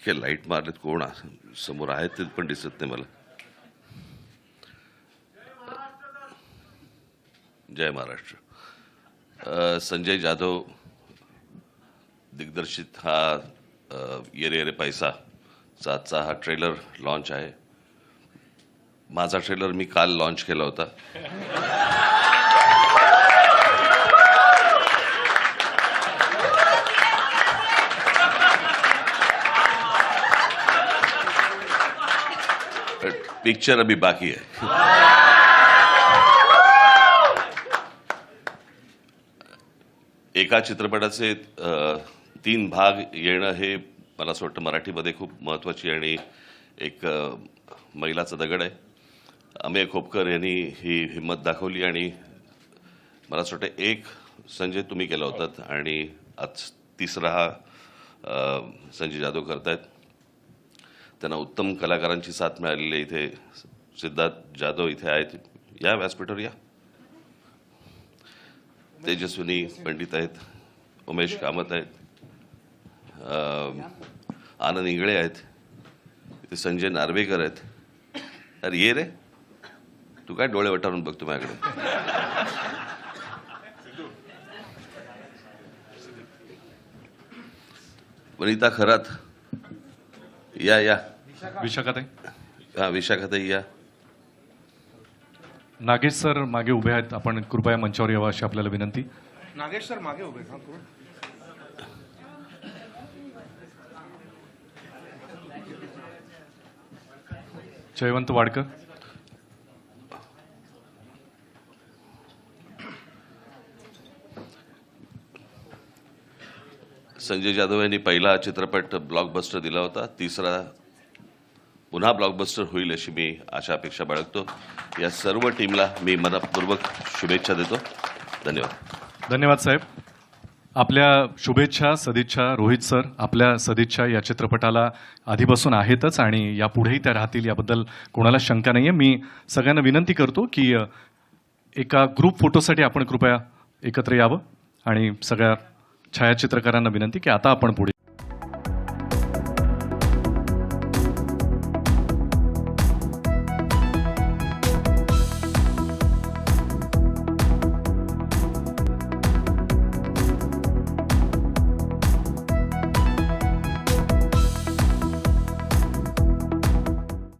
इतके लाईट मारलेत, कोण समोर आहेत ते पण दिसत नाही मला. जय महाराष्ट्र. संजय जाधव दिग्दर्शित हा येरे येरे पैसा चा हा ट्रेलर लॉन्च आहे. माझा ट्रेलर मी काल लॉन्च केला होता. पिक्चर अभी बाकी है. एका चित्रपटाचे 3 भाग येणं हे मला असं वाटतं मराठीमध्ये खूप महत्त्वाची आणि एक मैलाचा दगड आहे. अमेय खोपकर यांनी ही हिंमत दाखवली आणि मला असं वाटतं एक संजय तुम्ही केला होतात आणि आज तिसरा हा संजय जाधव करतायत. त्यांना उत्तम कलाकारांची साथ मिळालेली आहे. इथे सिद्धार्थ जाधव इथे आहेत, या व्यासपीठावर या. तेजस्विनी पंडित आहेत, उमेश कामत आहेत, आनंद इंगळे आहेत, इथे संजय नार्वेकर आहेत. अरे ये रे, तू काय डोळे वटारून बघतो माझ्याकडे. वनिता खरात या या. विशाखाताई. हा विशाखाताई या. नागेश सर मागे उभे आहेत, आपण कृपया मंचावर यावं अशी आपल्याला विनंती. नागेश सर मागे उभे. जयवंत वाडकर. संजय जाधव यांनी पहिला चित्रपट ब्लॉकबस्टर दिला होता, तिसरा पुन्हा ब्लॉकबस्टर होईल अशी मी आशा अपेक्षा बाळगतो. या सर्व टीमला मी मनपूर्वक शुभेच्छा देतो. धन्यवाद. धन्यवाद साहेब. आपल्या शुभेच्छा सदिच्छा रोहित सर, आपल्या सदिच्छा या चित्रपटाला आधीपासून आहेतच आणि यापुढेही त्या राहतील, याबद्दल कोणाला शंका नाही आहे. मी सगळ्यांना विनंती करतो की एका ग्रुप फोटोसाठी आपण कृपया एकत्र यावं आणि सगळ्या छायाचित्रकारांना विनंती की आता आपण पुढे